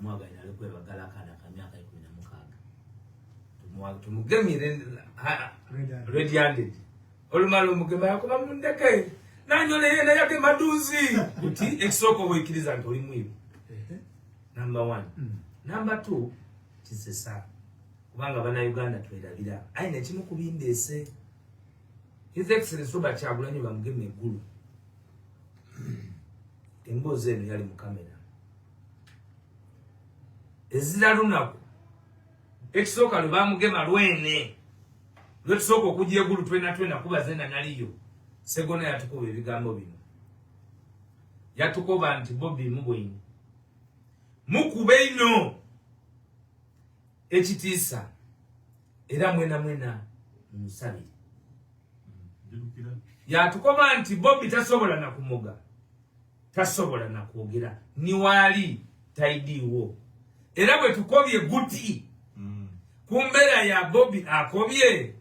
mwaga inalikuwa bagala kana kamyaka 16 tumugemire red handed olumalo mugema yakoba mundeke nanyole yena yake maduzi uti exoko wekiriza ntoli mwibi number 1 number 2 kisesa kubanga bana Uganda twelabira aina kimu kubimbese His Excellency Robert Kyagulanyi bamugeme eggulu emboze eno yali mu kamera ezira lunaku ekisooka lwe bamugema lwene lwetusooka okujja eggulu twena kuba zena naliyo Segona yatukoba ebigambo bino yatukoba nti Bobby Mubwenyi mukube ino ekitiisa era mwena musabire yatukoba nti Bobby tasobola na kumoga tasobola na kwogera ni wali taidiwo era bwe tukobye guti kumbera ya Bobby akobye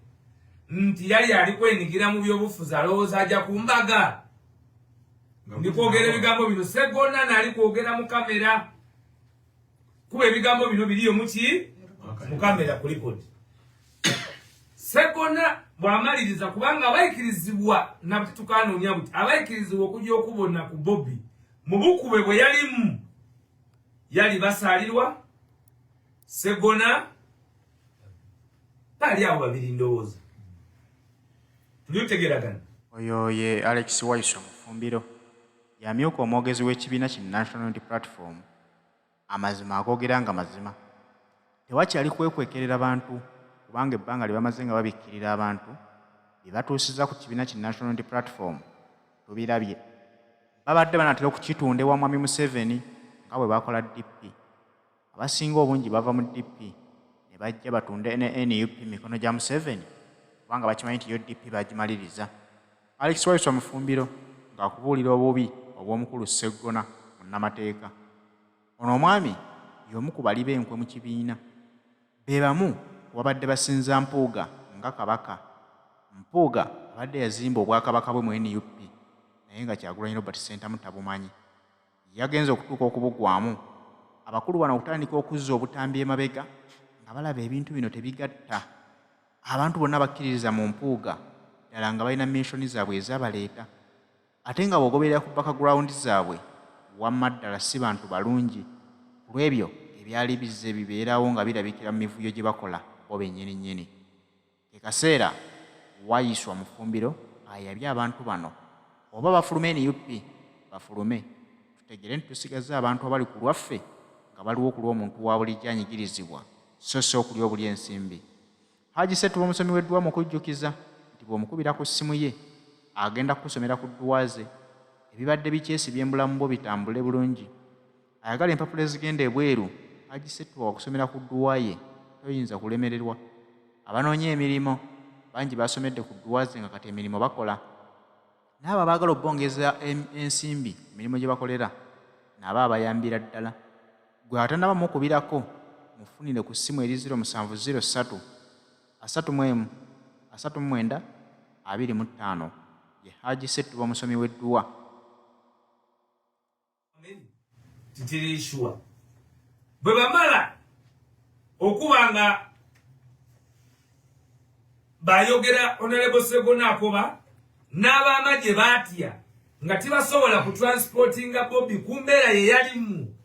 nti yali alikwenigira mu byobufuzi alowooza ajja kumbaga ndikwogera ebigambo bino Segona nali kwogera mu kamera kuba ebigambo bino biliyo muki mu kamera kulipoti Segona bwamaliriza kubanga abayikirizibwa nabutukanonya buti abayikirizibwa okujja okubona ku Bobby mu bukube bwe yalimu yali basalirwa Segona bali abo babiri ndowooza tulitegeragana oyo ye Alex Waiso Mufumbiro yamyuka omwogezi w'ekibiina ki National Unity Platform amazima agogera nga mazima tewakyali kwekwekerera abantu kubanga ebbanga lye bamaze nga babikkirira abantu bye batuusiza ku kibiina ki National Unity Platform tubirabye babadde banatera okukitunda ewa Mwami Museveni nga bwe bakola DP abasinga obungi bava mu DP ne bajja batunde NUP mikono gya Museveni kubanga bakimanyi nti yo DP bagimaliriza Alex Waiso Mufumbiro ng'akubuulira obubi obw'omukulu Segona munnamateeka ono omwami y'omu ku bali b'enkwe mu kibiina be bamu wabadde basinza Mpuuga nga kabaka Mpuuga abadde yazimba obwakabaka bwe mu NUP naye nga Kyagulanyi Robert Ssentamu tabumanyi yagenze okutuuka okubugwamu abakulu bano okutandika okuzza obutambi emabega nga balaba ebintu bino tebigatta abantu bonna bakkiririza mu Mpuuga ddala nga balina mishoni zaabwe ezabaleeta ate nga bw'ogoberera ku background zaabwe wamma ddala si bantu balungi ku lw'ebyo ebyali bizze bibeerawo nga birabikira mu mivuyo gye bakola bo bennyini e kaseera Waiso Mufumbiro ayabye abantu bano oba bafulume NUP bafulume tutegere nti tusigaze abantu abali ku lwaffe nga baliwo ku lw'omuntu wa bulijjo anyigirizibwa so si okuli obuli ensimbi Haji Setu omusomi w'edduwa mu kujjukiza nti bw'omukubira ku ssimu ye agenda kukusomera ku dduwa ze ebibadde bikyesibye embulamu bwo bitambule bulungi ayagala empapula ezigenda ebweru Haji Setu okusomera ku dduwa ye toyinza kulemererwa abanoonya emirimu bangi basomedde ku dduwa ze nga kati emirimu bakola n'abo abaagala obbongeza ensimbi emirimu gye bakolera nabo abayambira ddala gwe atannaba mukubirako mufunire ku ssimu eri 0703 39 25 ye Haji Setu omusomi w'edduwa titirishwa bwe bamala okubanga bayogera Honorable Segona akoba n'abamagye batya nga tibasobola kutransportinga Bobby kumbeera ye yalimu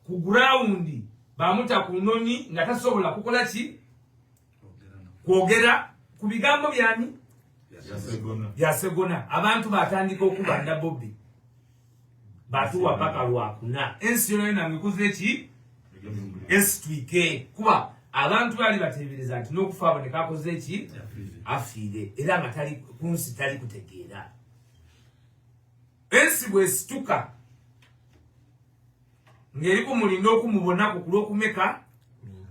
ku ground bamuta ku noni nga tasobola kukola ki kwogera ku bigambo byani ya Segona abantu batandika okubanda Bobby batuwa paka lwakuna ensi yona ina mwikuze ki S2K kuba abantu bali batebereza nti n'okufa aboneka akoze ki afiire era nga tali kunsi tali kutegeera ensi bwesituka ngeri kumulinda okumubona ku kulwokumeka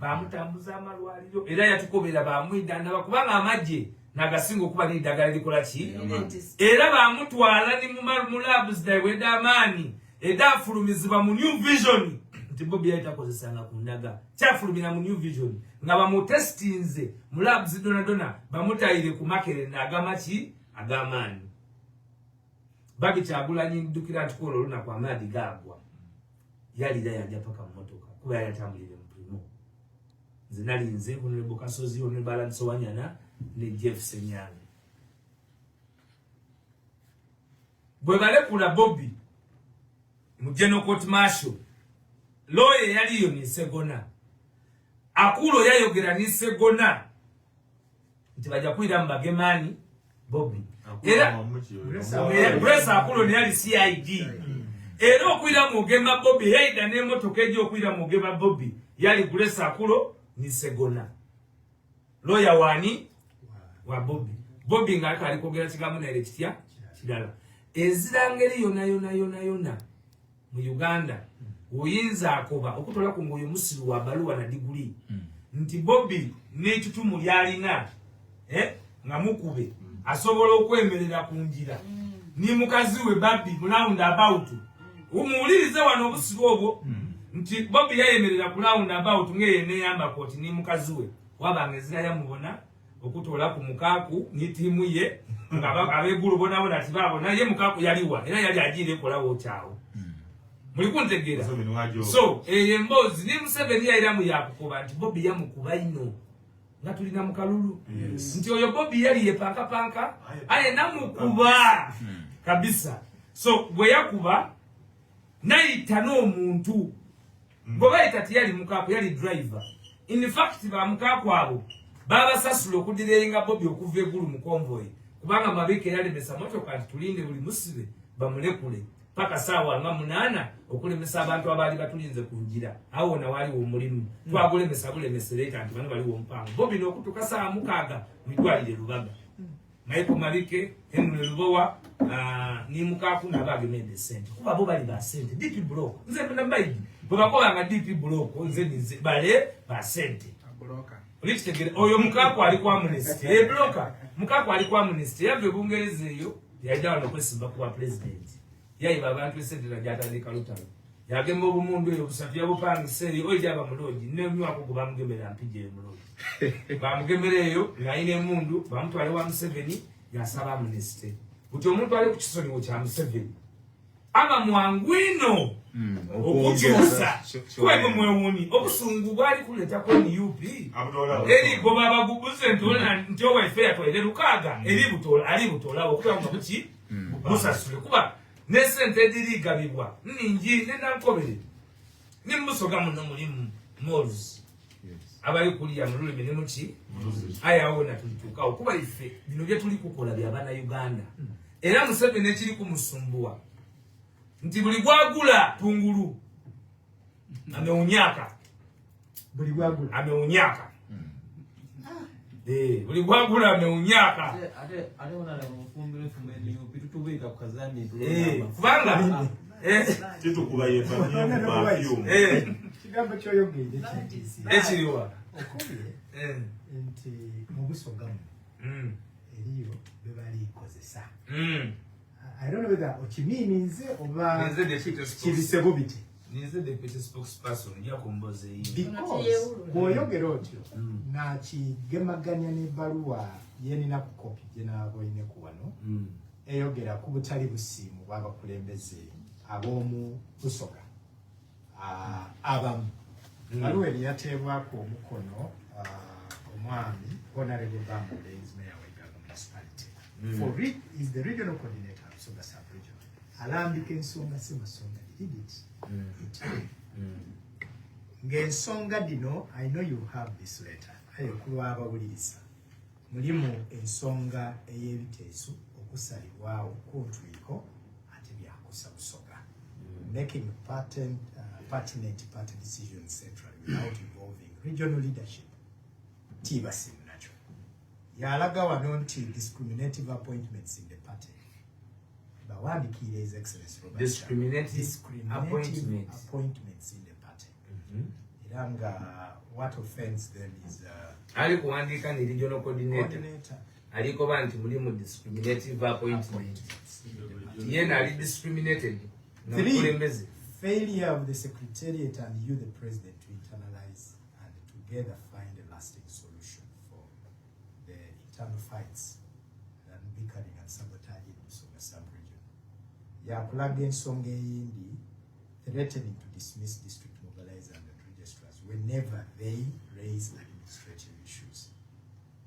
bamutambuza amalwaliro era yatukobera bamwidanda bakubanga amagye nagasinga okuba n'eddagala likola ki era bamutwala ni mu labs weda amaani edafulumizibwa mu New Vision nti Bobby yatakozesanga ku ndaga kyafulumira mu New Vision nga bamutestinze mu labs dona bamutayire ku makere n'agama ki agamaani Bobby Kyagulanyi ndukira nti kolo lunaku amaadi gagwa yalira yajja paka mu motoka kuba yatambulire mu primo nze nalinze Honorable Kasozi Honorable Balance Wanyana ne Jeff Senyange bwe balekula Bobby mu General Court Martial lawyer yaliyo ni Segona akulo yayogera ni Segona nti bajja kwira mbagemani Bobby era Bresa akulo ne yali CID era okwira mugema Bobby yaida ne motoka ejo okwira mugema Bobby yali Bresa akulo ni Segona lawyer wani wa Bobby nga alikogera kigamu na ile kitya kidala ezirangeri yona mu Uganda oyinza akoba okutola ku ngoyo musiru wa baluwa na diguli nti Bobby n'ekitumu lyalina nga mukube asobola okwemerera ku njira ni mukazi we Bobby round about umuulirize wano obusiru obwo nti Bobby yayemerera ku round about ngeye ne yamba koti ni mukazi we wabanga ezira yamubona okutola ku mukaku ni timu ye nga abegulu bona tibabona ye mukaku yaliwa era yali ajire kolawo kyawo muri kuntegera so embozi ni Museveni yairamu yakukoba nti Bobby yamukuba ino nga tulina mukalulu nti oyo Bobby yali yepanka aye namukuba kabisa so bwe yakuba naita no muntu ngobaita tiyali mukaku yali driver in fact ba mukaku abo baba sasula okudirenga Bobby okuva egulu mu convoy kubanga mabike yali mesa motoka tulinde buli musibe bamulekule paka sawa nga 8 okulemesa abantu abali batulinze kunjira awo na wali wo mulimu twagule mesabule meseleta anti bano bali wo mpango Bobby nokutuka saa mukaga mitwalire Lubaga naiko mabike Henry Lubowa ni mukaku na bage mede sente kuba bo bali ba sente DP block nze ndambaidi bobakola nga DP block nze nize bale ba sente bloka ulichitegere oyo mukaku alikuwa amnesty bloka mukaku alikuwa amnesty yave bungereze yo yajawa nokwesimba kuwa president yayi babantu esendera jatandika lutalo yagemba obumundu eyo busafya bupangise oyo jaba muloji nemyu akukuba mugemera mpije muloji bamugemereyo ngaine mundu bamutwale wa Museveni yasaba amnesty buti omuntu ali ku kisonyiwo kya Museveni aba mwangwino okukyusa kwebe mwewuni obusungu bwali kuleta ko ni UP eri goba abagubuze nto waife yatwaire Lukaga eri butola ali butola okuba muki musasule kuba nesente dirigabibwa ningi nenankobere nimusoga muno mulimu Mols abali kuliya mululimi ne muki ayaona tulituka okuba ife bino bye tuli kukola bya bana Uganda era Museveni ekiri kumusumbuwa nti buli gwagula tungulu ameunyaka buli gwagula ameunyaka buli gwagula ameunyaka ate ona la mfumbire fumeni bitutubika kukazani kubanga kitu kubaye fanyia perfume kigambo kyoyogende ekiriwa okubye nti mu busogamu eriyo bebali kozesa I don't know whether okiminize oba kibisebo biti nize deputy spokesperson ya komboze yi because boyogera otyo na kigemaganya ne baluwa yenina ku copy jena boyine ku wano eyogera ku butali busimu bw'abakulembeze ab'omu busoga abamu baluwa yatebwako omukono omwami Honorable Bambude is mayor wa Iganga municipality for it is the regional coordinator of Busoga sub-region alambika ensonga semasonga did it ng'ensonga dino I know you have this letter ayo kulwa abawuliriza mulimu ensonga ey'ebiteeso okusalibwawo kontwiko ate byakosa Busoga making pertinent party decisions centrally without involving regional leadership tibasimu nacho yalaga wano nti discriminative appointments in the party bawandikire His Excellency Robert discriminative appointments in the party iranga what offense them is ali kuandika ni regional coordinator aliko bantu mulimu discriminative appointment yena ali discriminated na kulembeze failure of the secretariat and you the president to internalize and together find a lasting solution for the internal fights and bickering and sabotaging in Busoga sub-region. Yakulaga ensonga eyindi threatening to dismiss district mobilizer and whenever they raise administrative issues.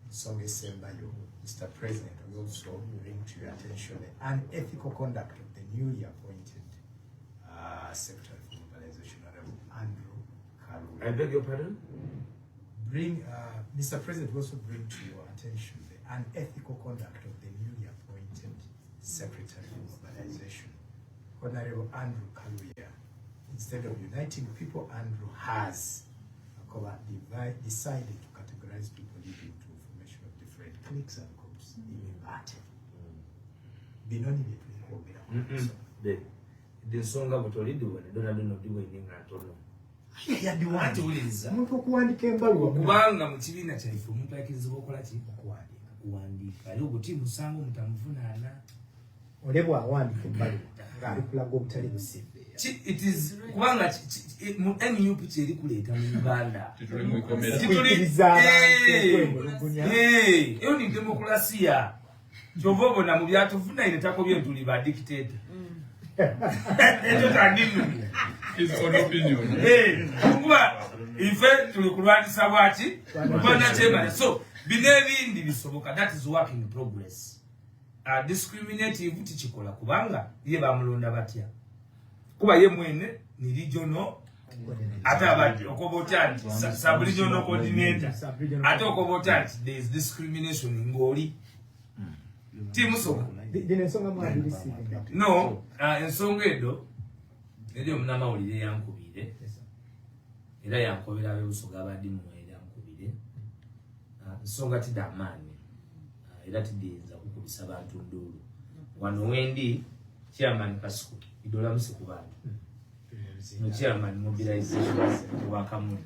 So Mr. President, we also bring to your attention the unethical conduct of the newly appointed Secretary for Mobilization, Andrew Kalu. I beg your pardon? Mr. President, we also bring to your attention the unethical conduct of the newly appointed Secretary for Mobilization, Honorable Andrew Kaluya. Instead of uniting people, Andrew has decided to categorize people leading to formation of different cliques and groups in a party. Binoni the song of Tolido and Donald doing in Antonio. Yadiwati uliza mtu kuandika embaluwa kubanga mu kibiina kyaife omuntu ayikiriza okola ki kuwandiika ali obuti musango mutamuvunana olebwa awandiika embaluwa ng'ali kulaga obutali busibe. It is kubanga mu NUP kyeri kuleeta mu Uganda eyo ni demokrasia kyova obona mu byatuvuna ine takobye tuli ba dictator ekyo tandinu his own opinion. Kuba ife tulikulwanisa bwaki kubana chema. So bine bindi bisoboka, that is work in progress. Discriminative tichikola kubanga ye bamulonda batya kuba ye mwene ni regional ate abati okobotyanti sub regional coordinator ate okobotyanti there is discrimination ngoli timu soka dine nsonga mwabiri no ensonga edo ndio mnama olire yankubire era yankobera abebusoga abadi mu yankubire nsonga tidamani era tidinza kukubisa abantu ndulu wano wendi chairman Kasuku idola musiku bantu no chairman mobilization wakamu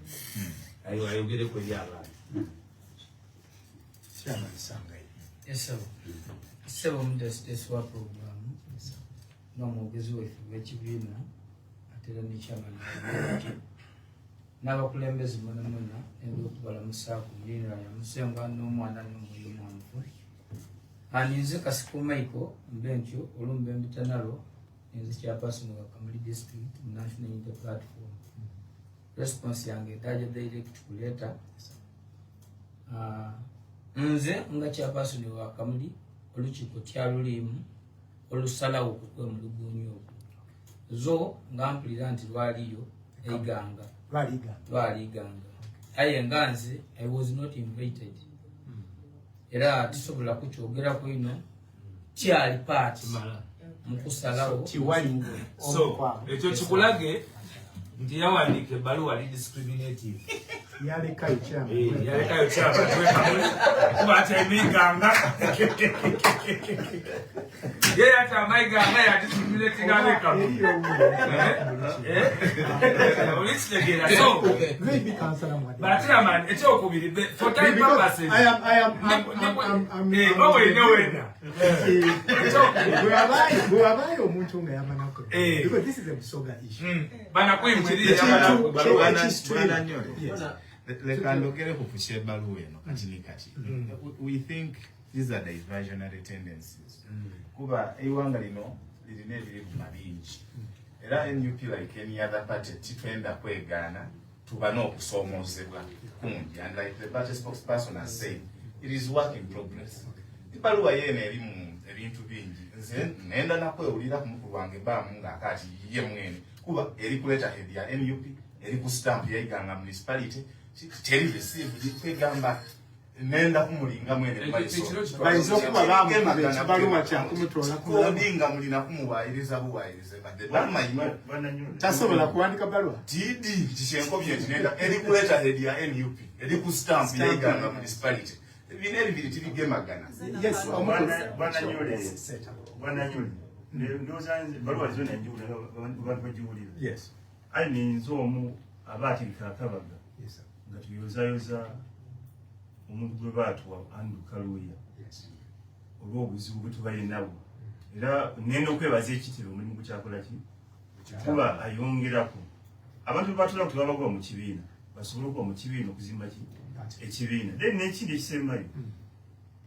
ayo ayogere ko byaba chairman Sangai. Yes sir. Sebo mudeswa program no mwogezi w'ekibiina atera ne chairman n'abakulembeze mona endokubala musaku mulina ya musenga n'omwana n'omulimo wanfu anize Kasuku Michael mbencho olumbe mbitanalo nze chairperson wa Kamuli District National Unity Platform. Response yange daje direct kuleta nze nga chairperson wa Kamuli olukiiko kyalulimu olusalawo okukwe mu lugunyu okwo zo ngampulira nti lwaliyo eiganga lwaliganga aye nganze I was not invited era tisobola kukyogera ku ino kyali party mukusalawo kiwali so ekyo kikulage nti yawandiika ebbaluwa ali discriminative yalekayo chama kuba atemiganga ye atamaiganga yadiscriminating abekamu olikitegera so maybe councillor Mwadi but man ekyokubiri for time purposes I am Buwabayo omuntu nga yamanako because this is a Busoga issue banakwimwirira leka ndogere kupushya ebbaluwa eno kati kati we think these are diversionary tendencies kuba iwanga lino lirina ebirimu bingi era NUP like any other party titwenda kwegaana tuba n'okusoomozebwa kungi and like the party spokesperson has said it is work in progress. Ebbaluwa yeeno erimu ebintu bingi nze nenda nakwewulira ku mukulu wange baamu ng'akati ye mwene kuba eri kuleta head ya NUP eri ku stamp yaiganga municipality teri received kwegamba nenda kumulinga mwene baizo kuba bamu baluwa kya kumutwala kodinga mulina kumuwairiza buwairize badde bamanyi tasobola kuwandika baluwa tidi kishenko byeti nenda eri kuleta head ya NUP eri ku stamp yaiganga municipality bineri bili tibigemagana yes bwana nyole ndozanze baluwa zona njula abantu bajiwulira yes ai ni nzomu abatirika akabaga yes nga tuyozayoza omuntu gwe baatwa Andrew Kaluya olw'obuzibu bwe tubaire nabo era nenda okwebaza ekitiro omulimu gukyakola ki kuba ayongerako abantu bebatula ku tebabagwa mu kibiina basobole okuba mu kibiina okuzimba ki ekibiina then n'ekindi ekisembayo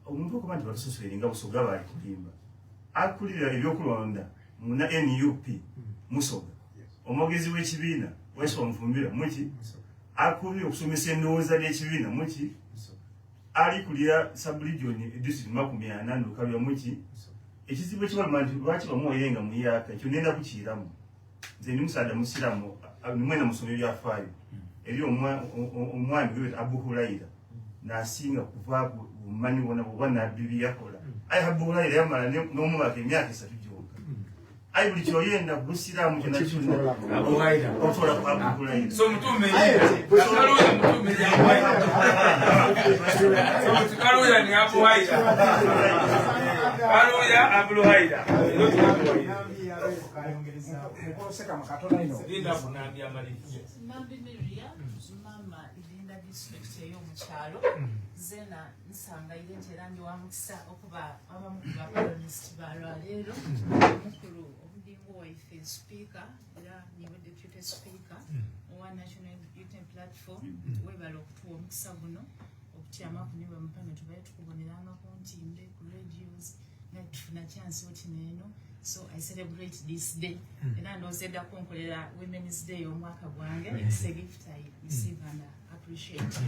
omuntu okuba nti batusosolera nga Busoga baali kulimba akulira ebyokulonda muna NUP Musoga omwogezi w'ekibiina Weso Mufumbira mweki akubye okusomesa endowooza n'ekibiina muki ali kulira subregion district 40 Ndukalya muki ekizibu ekibaluma nti lwaki bamuwerenga mu yaka ekyo nenda kukiiramu nze ndi musaada musiramu nimwena musomero byafaayo eri omwami gwe Abu Huraira n'asinga kuva bumanyi bona bwoba nabbi byakola ayi Abu Huraira yamala n'omwaka emyaka 3 gyokka ayi buli kyoyenda busiramu kyonna kyonna Abu Huraira osobola ku Abu Huraira so mutume Kaluya mutume so Kaluya ni Abu Huraira Kaluya Abu Huraira Nambi Miriam, mama ilinda district y'omukyalo zena nsanga ile nterandi wa mukisa okuba abamukuba colonist balwaleero mukulu obudingo waife speaker era niwe deputy speaker owa national youth platform webala okutuwa omukisa guno okutyama kuniwe mpano tubaye tukuboneranga ku ntimbe ku radios natufuna chance oti neno. So I celebrate this day. And I know that Women's Day omwaka gwange. It's a gift I receive and appreciate.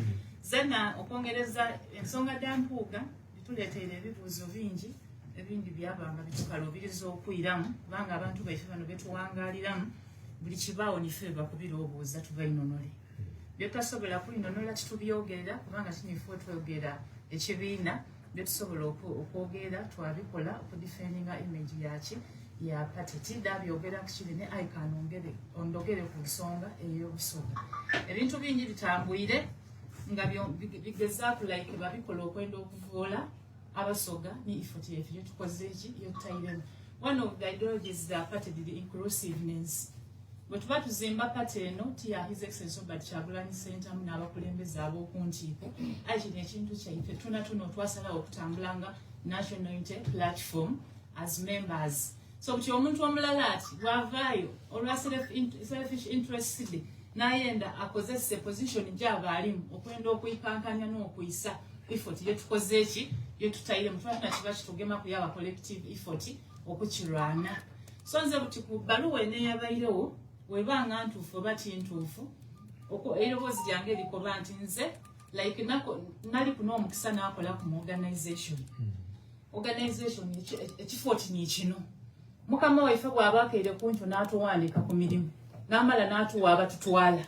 Zena okongereza ensonga dampuga bituleetera ebibuuzo bingi ebindi byabanga bitukalubiriza okwiramu kubanga abantu baife bano betuwangaaliramu buli kibaawo nife bakubirowooza tubainonole byetasobola kuinonola titubyogerera kubanga kinifu twogera ekibiina byetusobola okwogera twabikola okudifendinga image yaki ya patiti dabyogera kukiri ne icon ondogere ku nsonga ey'obusoga ebintu bingi bitambwire nga bigezaako like babikola okwenda okuvoola abasoga ni ifoti yetu tukoze eki yotayiremu. One of the ideologies that party the inclusiveness but what tuzimba party eno tia his excellence Robert Kyagulanyi Ssentamu n'abakulembeze ab'okuntiiko akiri ekintu kyaife tunatuno twasala okutambulanga national unity platform as members. So buti omuntu omulala ati bwavaayo olwa selfish interested n'ayenda akozese position gy'aba alimu okwenda okuyipankanya n'okuyisa effort yetukoze eki yetutayire mutwana kiba kitugema kuyaba collective effort okukirwana. So nze buti ku baluwa eneeyabairewo webanga ntuufu oba tintuufu eiroboozi lyange likoba nti nze like nali kuno omukisa n'akola ku organization ekifoti ni kino mukama waife bw'aba akeire kuntu n'atuwandiika ku mirimu n'amala n'atuwa abatutwala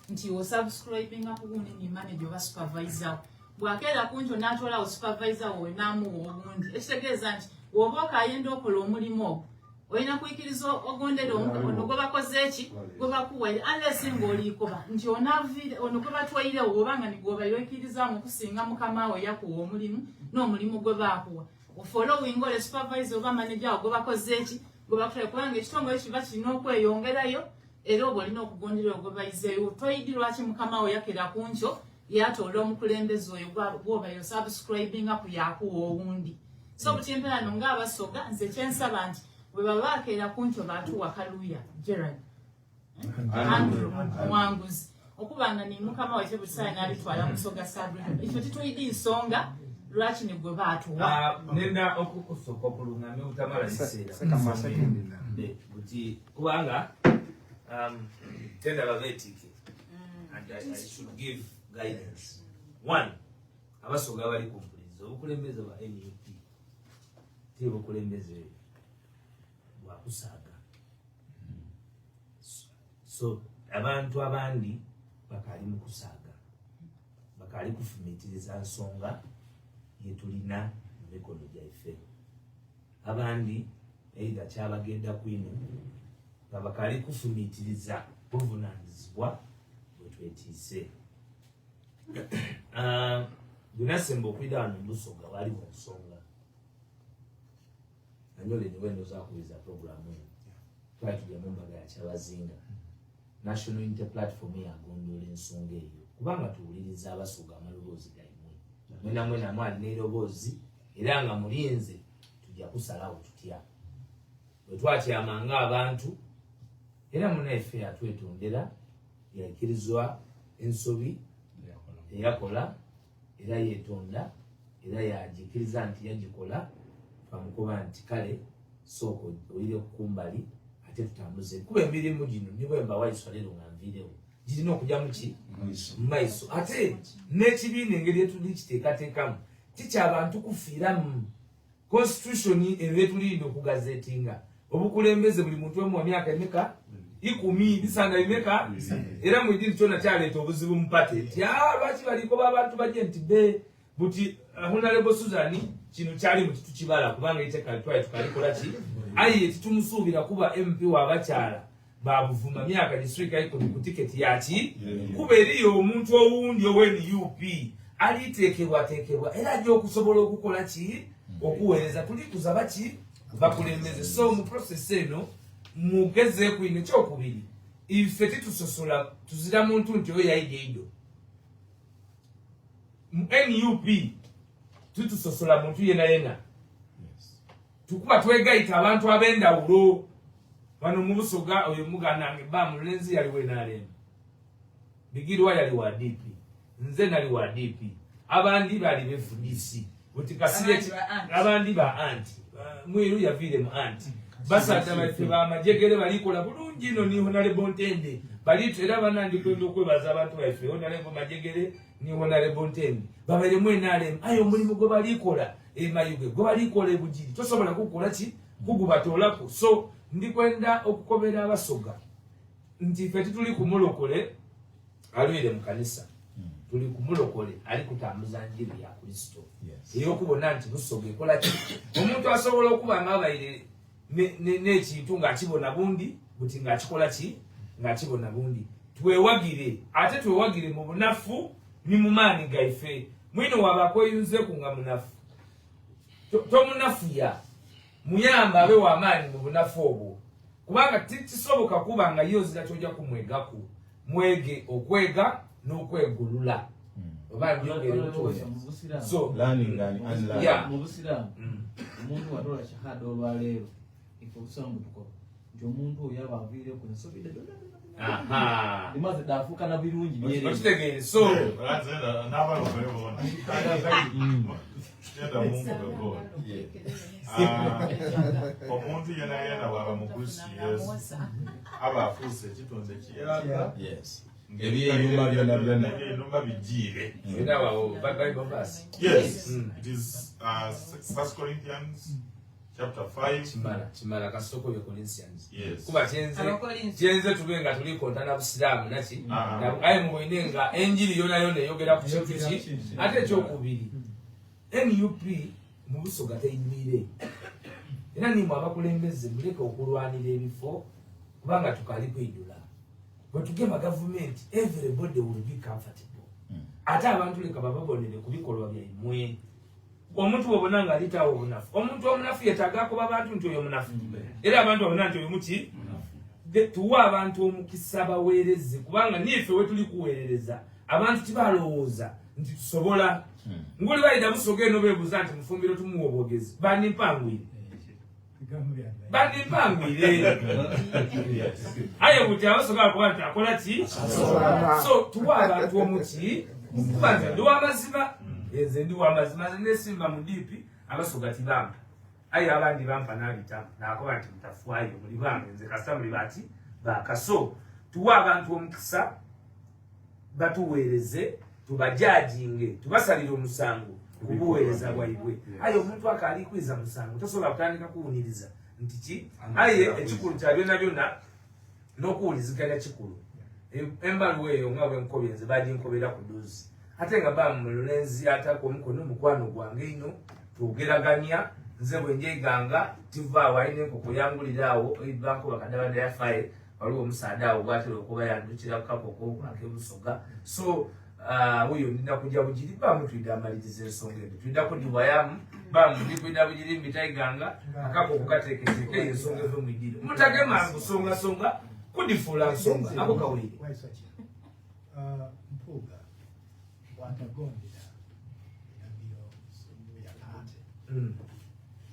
nti osubscribinga ku gundi ni manager oba supervisor bw'akeera kuntu n'atolawo supervisor we n'amuwa ogundi ekitegeeza nti woba okayenda okola omulimu ogwo oyina kuyikiriza ogondera ono gwe bakoze eki gwe bakuwaire unless ng'oliikoba nti ono gwe batwairewo obanga nigwobayoikirizamu okusinga mukama we yakuwa omulimu n'omulimu gwe baakuwa ofollowing ole supervisor oba manager awo gwe bakoze eki gwe bakutwala kubanga ekitongole kiba kirina okweyongerayo era oba olina okugondera ogwe bayizeeyo toyidi lwaki mukama we yakera ku nkyo yatoola omukulembeze oyo gwobayo subscribinga ku yakuwa owundi. So butyemperano ng'abasoga nze kyensaba nti bwe baba akeera ku nkyo baatuwa Kaluya Gerald Andrew Mwanguzi okubanga ni mukama waife butisaayi n'alitwala musoga Sabrina ekyo tituyidi nsonga lwaki ne gwe baatuwa. Nenda okukusooka okulungamya obutamala kiseera buti kubanga tenda babeetike and I should give guidance. One, abasoga bali ku mpulirizo obukulembeze bwa NUP teri bukulembeze bwa kusaaga. So abantu abandi bakali mu kusaaga bakali kufumitiriza nsonga yetulina mu mikono gyaife abandi either kyabagenda kwino nga bakali kufumitiriza buvunaanyizibwa bwe twetiise. Gunasemba okwida wano Busoga wali mu nsonga nanyole niwe ndoza kuweza programu eno twali tujja mu mbaga ya Kyabazinga National Unity Platform yagondola ensonga eyo kubanga tuwuliriza abasoga amaloboozi gaimwe mwena mwali n'eroboozi era nga mulinze tujja kusalawo tutya bwe twatyamanga abantu era munaife yatwetondera yakirizwa ensobi eyakola era yetonda era yagikiriza nti yagikola twamukuba nti kale sooka oyire kukumbali ate tutambuze kuba emirimu gino nibwe mbawaiswa leero nga nviirewo girina okujja muki mumaiso ate n'ekibiina engeri etuli kiteekateekamu tikyabantu kufiiramu constitution ebetulinda okugazetinga obukulembeze buli muntu emu wa myaka emeka 10 bisanga bimeka era mu idini kyona kyaleeta obuzibu mupate nti lwaki baliko babantu bajje nti be buti Honorable Susan kino kyali muti tukibala kubanga iteka twaye tukalikola ki ayi titumusuubira kuba MP w'abakyala babuvuma myaka district ayiko ku ticket yaki kuba eriyo omuntu owundi oweni UP aliteekebwa era ajja okusobola okukola ki okuweereza tuli kuzaba ki bakulembeze so mu process eno mugeze kwine kyokubiri ife titusosola tuzira muntu nti oyo yaideedo mu NUP tutusosola muntu yena tukuba twegayita abantu ab'endawulo wano mu Busoga oyo muganange Mulenzi yali wenaalemu Bigirwa yali wa DP nze nali wa DP abandi bali befudisi utikasire abandi ba anti mwiru yaviire mu anti basada baffe bamajegere balikola bulungi ino ni Honorable Ntende balitu era banandi kwenda okwebaza abantu baffe Honorable Majegere ni Honorable Ntende babere mwenaalemu ayo omulimu gwe balikola emayuge gwe balikola ebujiri tosobola kukola ki kugubatolako so ndi kwenda okukobera Abasoga nti ffe tuli kumulokole alwire mu kanisa tuli kumulokole ali kutambuza njiri ya Kristo eyokubona nti Busoga ekola ki omuntu asobola okuba ngabaire n'ekintu ng'akibona bundi buti ng'akikola ki ng'akibona bundi twewagire ate twewagire mu bunafu ni mu maani gaife mwino wabakweyunzeku nga munafu tomunafuya muyamba abe w'amaanyi mu bunafu obwo kubanga tikisoboka kuba nga yozira kyojja kumwegaku mwege okwega n'okwegulula oba byongere so learning and unlearning mu Busiraamu omuntu watola shahada olwaleero ifokusamu tuko nti omuntu oyo abaviire ku nsobide imaze dafuka na birungi byere okitegere so n'abalokole bona yenda mungu God omuntu yena bwaba mukusi Yesu aba afuuse ekitonde kiyeraga ebyeyuma byonna bijire yes it is 1 Corinthians chapter 5 chimala kasoko bya Corinthians yes kuba chenze tubenga tuli kontana Busiramu naki ayi muboinenga enjiri yona eyogera ku kintu ki ate kyokubiri NUP mu Busoga teyimire era ni mwabakulembeze muleke okulwanira ebifo kubanga tukali kwidula bwe tugema government everybody will be comfortable ate abantu leka bababonere kubikolwa byaimwe omuntu obonanga alitawo obunafu omuntu omunafu yetagako babantu nti oyo munafu era abantu babona nti oyo muki tuwa abantu omukisa baweereze kubanga nife we tuli kuweerereza abantu tibalowooza nti tusobola nguli bayida Busoga eno beebuuza nti mufumbiro tumuwa obwogezi bandimpangwire aye buti Abasoga kuba nti akola ki so tuwa abantu omuki kuba nti ndi w'amazima enze ndi w'amazima nesimba mu DP Abasoga tibamba aye abandi bampa n'abita nakoba nti mutafwayo muli bange nze kasita muli bati bakaso tuwa abantu omukisa batuweereze tubajajinge tubasalire omusango kubuweereza bwaibwe aye omuntu akali kwiza musango tosobola kutandika kuwuniriza nti ki aye ekikulu kya byonna byonna n'okuwuliziganya kikulu embaluwa eyo nga bwenkobye nze baginkobera ku duzi ate nga Mulenzi atako omukono omukwano gwange ino twogeraganya nze bwe njeganga tivaawo alina enkoko yanguliraawo banko bakadabada yafaye waliwo omusaada awo gwatera okuba yandukira ku kakoko ak'Ebusoga so uyo ndina kujja bugiri bamutwidde amaliriza ensonga ezo twidda kudibwayamu bamutwidda bugiri mbitaiganga akakoko kateeketeeke ensonga eve mu idiro mutagemangu songa kudifuula nsonga ako kawulire mpuuga bw'atagondera biragiro ya kaate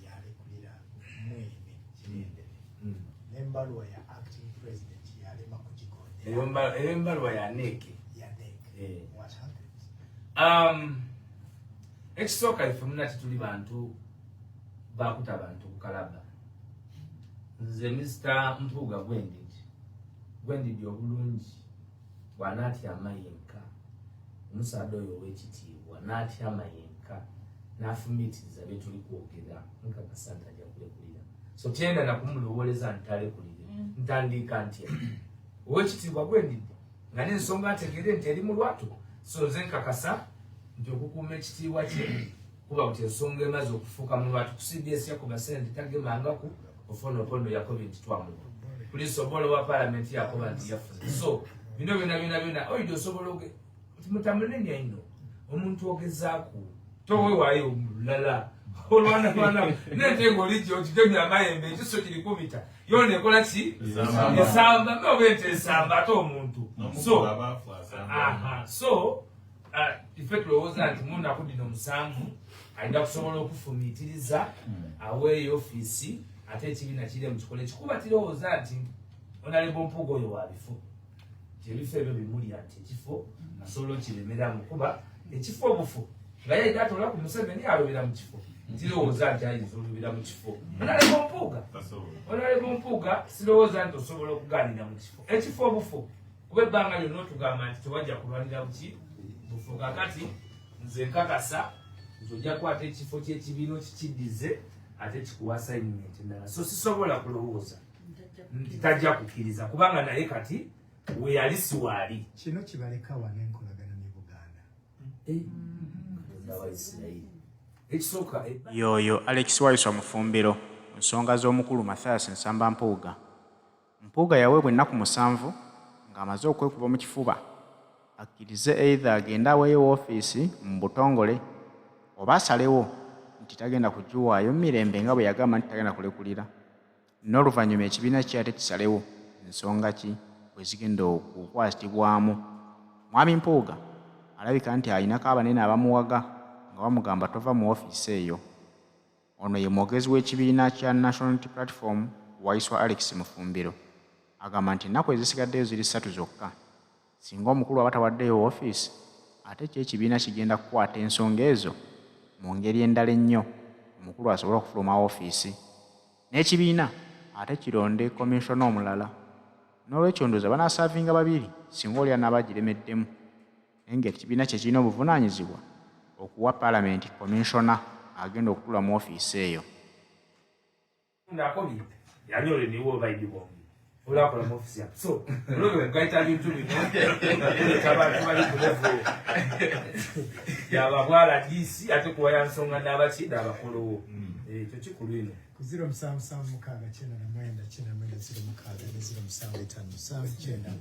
yalekulira mwene kirendere n'embaluwa ya acting president yalema kugigondera eyo embaluwa ya neeke what happened ekisooka ife munati tuli bantu bakuta bantu kukalaba nze Mr. Mpuuga gwendidi obulungi bw'anatyama yenka omusaadde oyo ow'ekitiibwa n'atyama yenka n'afumiitiriza bye tuli kwogera nkakasa nti ajja kulekulira so tyenda nakumulowoleza ntalekulire ntandiika ntya ow'ekitiibwa gwendidde nga n'ensonga ategeere nti eri mu lwatu so nze nkakasa nti okukuuma ekitiibwa kye kuba kuti ensonga emaze okufuuka mu lwatu ku CBS yakuba sente tagemangaku ofonopono yakoba nti twamuwa poliisi obola wa paalamenti yakoba nti yafuze so bino byonna oyidi osobola ti mutamunenya ino omuntu ogezaaku towewaayo omulala olwanalwana nentenga olijja okitemya amayembe ekiso kiri kubita yona ekola ki esamba noba ente esamba ate omuntu so ife tulowooza nti munaku dino musanvu alina kusobola okufumiitiriza aweeyo ofiisi ate ekibiina kiri mukikola ekikuba kirowooza nti onalebo mpuuga oyo wabifo ebifo ebyo bimulya nti ekifo asobola okiremeramu kuba ekifo obufu nga yayita atola ku Museveni alobera mu kifo tirowooza nti ayinza olobera mu kifo onalebo mpuuga sirowooza nti osobola okugaanira mu kifo ekifo obufu kuba ebbanga lyonna otugamba nti tewajja kulwanira buki bufu kakati nze nkakasa nti ojja kwata ekifo ky'ekibiina okikiddize ate kikuwa assignment endala so sisobola kulowooza nti tajja kukkiriza kubanga naye kati we yali siwaali kino kibaleka wano enkolagana ne Buganda ekisooka yoyo Alex Waiswa Mufumbiro mu nsonga z'omukulu Mathias Nsamba Mpuuga. Mpuuga yaweebwa ennaku 7 ng'amaze okwekuba mu kifuba akkirize either agende aweeyo woofiisi mu butongole oba asalewo nti tagenda kugiwaayo mirembe nga bwe yagamba nti tagenda kulekulira n'oluvannyuma ekibiina kye ate kisalewo ensonga ki bwe zigenda okukwatibwamu. Mwami Mpuuga alabika nti alinako abanene abamuwaga nga bamugamba tova mu woofiisi eyo. Ono ye mwogezi w'ekibiina kya National Unity Platform Waiswa Alex Mufumbiro agamba nti ennaku ezisigaddeyo ziri 3 zokka singa omukulu aba tawaddeyo woofiisi ate ekibiina kigenda kukwata ensonga ezo mu ngeri endala ennyo omukulu asobola okufuluma woofiisi n'ekibiina ate kironde komishona omulala n'olwekyo ndowooza banaasavinga 2 singa oli anaaba giremeddemu naye ng'ekibiina kye kirina obuvunaanyizibwa okuwa paalamenti komishona agenda okutula mu woofiisi eyo. Nakobye yanyole niwo baidi bombi olakola mu ofisi yapo so olwo ngaita bintu bino abantu bali kulevu yaba bwala DC ate kuwa yansonga n'abakida abakolowo ekyo kikulu ino ku 0776 9 9 0 0 6 0 7 5 9